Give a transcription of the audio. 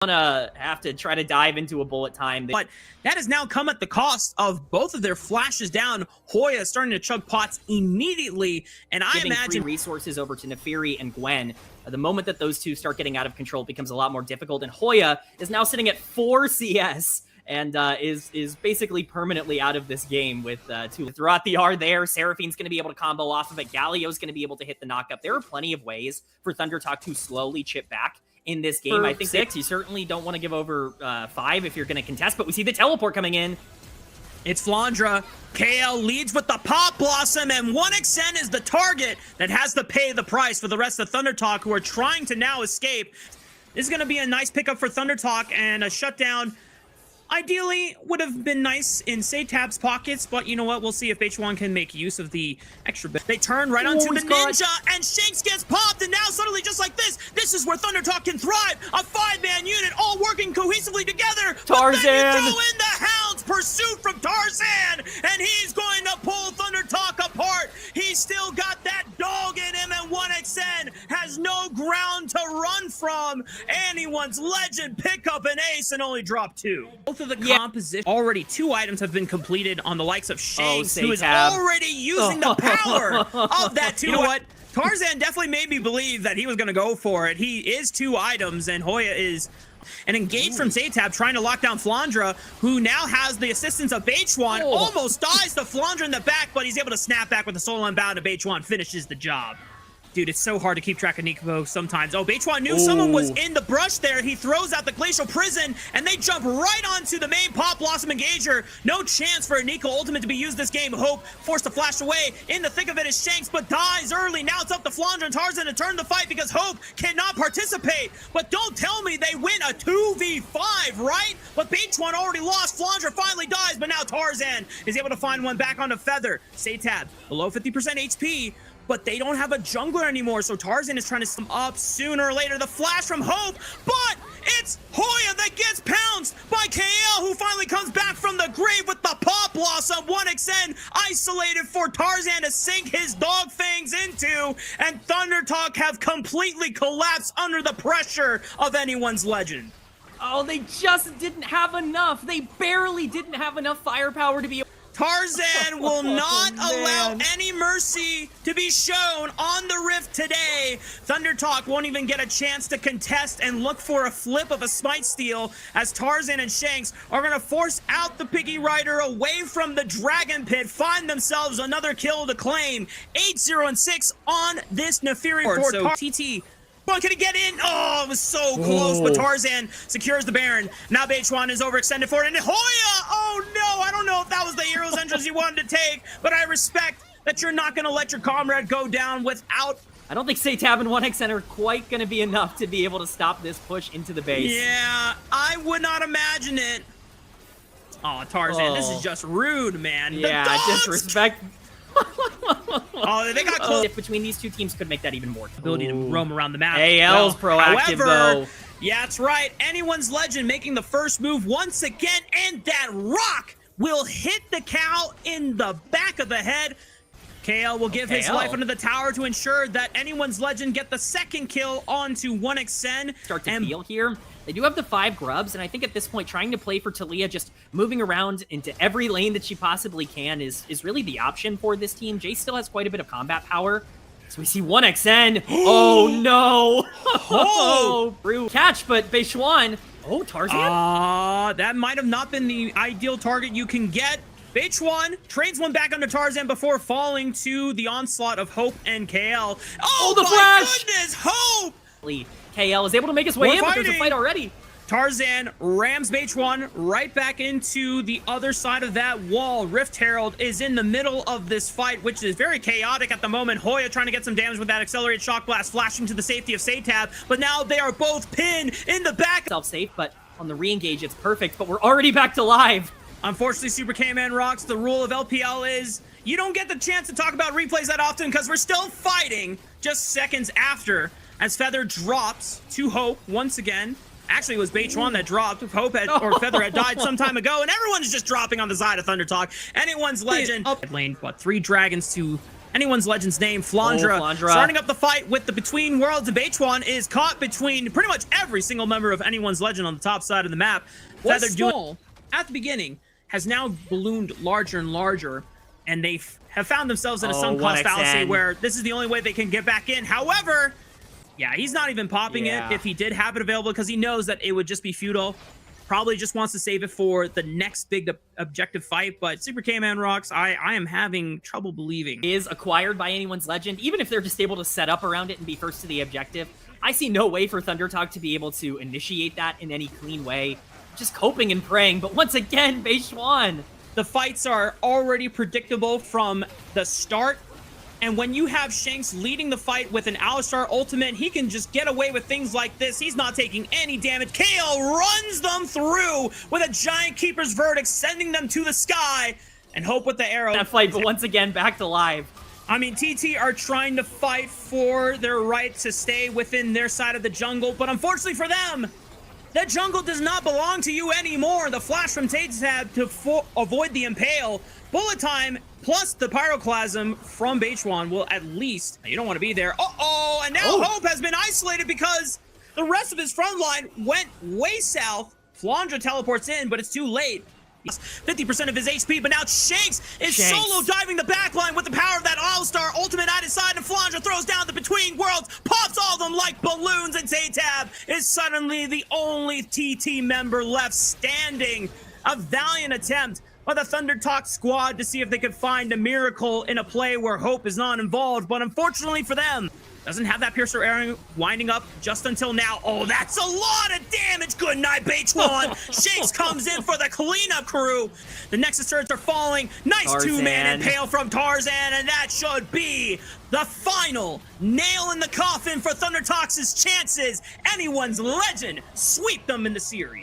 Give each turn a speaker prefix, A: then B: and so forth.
A: Gonna have to try to dive into a bullet time.
B: But that has now come at the cost of both of their flashes down. Hoya starting to chug pots immediately, and I imagine
A: resources over to Nefiri and Gwen. The moment that those two start getting out of control, it becomes a lot more difficult, and Hoya is now sitting at 4 CS and is basically permanently out of this game with 2. Throughout the R there, Seraphine's going to be able to combo off of it. Galio's going to be able to hit the knockup. There are plenty of ways for ThunderTalk to slowly chip back in this game. I think 6, you certainly don't want to give over 5 if you're going to contest, but we see the teleport coming in.
B: It's Flandra. KL leads with the Pop Blossom, and 1xN is the target that has to pay the price for the rest of ThunderTalk, who are trying to now escape. This is going to be a nice pickup for ThunderTalk, and a shutdown ideally would have been nice in Saytab's pockets, but you know what? We'll see if H1 can make use of the extra bit. They turn right onto the Ninja, and Shanks gets popped, and now suddenly, just like this is where ThunderTalk can thrive. A 5-man unit all working cohesively together.
A: Tarzan!
B: But then you throw in the Hound's pursuit from Tarzan, and he's going to pull ThunderTalk apart. He's still got that dog in him, and 1xN has no ground to run from. Anyone's legend pick up an ace and only drop 2. Both of the composition, already 2 items have been completed on the likes of Shanks, who is already using the power of that 2. You know what? Tarzan definitely made me believe that he was going to go for it. He is 2 items, and Hoya is an engage from Saytab trying to lock down Flandra, who now has the assistance of H1. Almost dies to Flandra in the back, but he's able to snap back with the Soul Unbound, and H1 finishes the job. Dude, it's so hard to keep track of Nico sometimes. Oh, H1 knew someone was in the brush there. He throws out the Glacial Prison, and they jump right onto the main Pop Blossom Engager. No chance for a Nico ultimate to be used this game. Hope forced to flash away. In the thick of it is Shanks, but dies early. Now it's up to Flandra and Tarzan to turn the fight because Hope cannot participate. But don't tell me they win a 2v5, right? But H1 already lost. Flandra finally dies, but now Tarzan is able to find one back onto Feather. Saytab, below 50% HP. But they don't have a jungler anymore, so Tarzan is trying to sum up sooner or later. The flash from Hope, but it's Hoya that gets pounced by KL, who finally comes back from the grave with the Pop Blossom. 1xN isolated for Tarzan to sink his dog fangs into, and ThunderTalk have completely collapsed under the pressure of anyone's legend.
A: Oh, they just didn't have enough. They barely didn't have enough firepower to be able.
B: Tarzan will not allow any mercy to be shown on the Rift today. ThunderTalk won't even get a chance to contest and look for a flip of a Smite Steal, as Tarzan and Shanks are going to force out the Piggy Rider away from the Dragon Pit, find themselves another kill to claim. 8-0-6 on this Nefiri board. So TT, can he get in? Oh, it was so close, but Tarzan secures the Baron. Now H1 is overextended for it, and Hoya! Oh no, I don't know if that was the hero's entrance you wanted to take, but I respect that you're not going to let your comrade go down without...
A: I don't think Saytab and 1xN are quite going to be enough to be able to stop this push into the base.
B: Yeah, I would not imagine it. Oh, Tarzan, this is just rude, man.
A: Yeah, disrespect.
B: Oh, they got close.
A: If between these 2 teams could make that even more.
B: Ability to roam around the map.
A: AL's proactive, though.
B: Yeah, that's right. Anyone's legend making the first move once again, and that rock will hit the cow in the back of the head. KL will give his life under the tower to ensure that anyone's legend get the second kill onto 1xN.
A: Start to feel here. They do have the 5 grubs, and I think at this point, trying to play for Talia, just moving around into every lane that she possibly can is really the option for this team. Jay still has quite a bit of combat power. So we see 1xN. Oh, no. Oh, catch, but Beishuan. Oh, Tarzan?
B: That might have not been the ideal target you can get. H1 trades one back onto Tarzan before falling to the onslaught of Hope and KL. Oh,
A: the
B: my
A: flash!
B: Goodness, Hope!
A: KL is able to make his way in, but there's a fight already.
B: Tarzan rams H1 right back into the other side of that wall. Rift Herald is in the middle of this fight, which is very chaotic at the moment. Hoya trying to get some damage with that accelerated shock blast, flashing to the safety of Saytab, but now they are both pinned in the back.
A: Self-safe, but on the re-engage, it's perfect, but we're already back to live.
B: Unfortunately, Super K-Man rocks. The rule of LPL is you don't get the chance to talk about replays that often because we're still fighting just seconds after, as Feather drops to Hope once again. Actually, it was H1 that dropped. Hope had, or Feather had died some time ago, and everyone's just dropping on the side of ThunderTalk. Anyone's legend. Lane, what, 3 dragons to Anyone's Legend's name, Flandra,
A: Flandra.
B: starting up the fight with the Between Worlds. And Beichuan is caught between pretty much every single member of Anyone's Legend on the top side of the map. What they're doing at the beginning has now ballooned larger and larger, and they have found themselves in a sunk cost fallacy where this is the only way they can get back in. However, yeah, he's not even popping it if he did have it available because he knows that it would just be futile. Probably just wants to save it for the next big objective fight, but Super K-Man rocks. I am having trouble believing.
A: Is acquired by Anyone's Legend, even if they're just able to set up around it and be first to the objective. I see no way for ThunderTalk to be able to initiate that in any clean way. Just hoping and praying, but once again, Beichuan.
B: The fights are already predictable from the start. And when you have Shanks leading the fight with an Alistar ultimate, he can just get away with things like this. He's not taking any damage. KO runs them through with a giant Keeper's Verdict, sending them to the sky. And Hope with the arrow.
A: That fight, but once again, back to live.
B: I mean, TT are trying to fight for their right to stay within their side of the jungle. But unfortunately for them, that jungle does not belong to you anymore. The flash from Tatetab to avoid the impale. Bullet time plus the pyroclasm from Beichuan will at least... You don't want to be there. Uh-oh! And now Hope has been isolated because the rest of his front line went way south. Flandra teleports in, but it's too late. 50% of his HP, but now Shanks is solo diving the backline with the power of that All-Star ultimate at his side, and Flandra throws down the Between Worlds, pops all of them like balloons, and Tatetab is suddenly the only TT member left standing. A valiant attempt by the ThunderTalk squad to see if they could find a miracle in a play where Hope is not involved, but unfortunately for them, doesn't have that Piercer arrow winding up just until now. Oh, that's a lot of damage. Good night, Beichuan. Shanks comes in for the cleanup crew. The Nexus turrets are falling. Nice two-man impale from Tarzan, and that should be the final nail in the coffin for ThunderTalk's chances. Anyone's Legend sweep them in the series.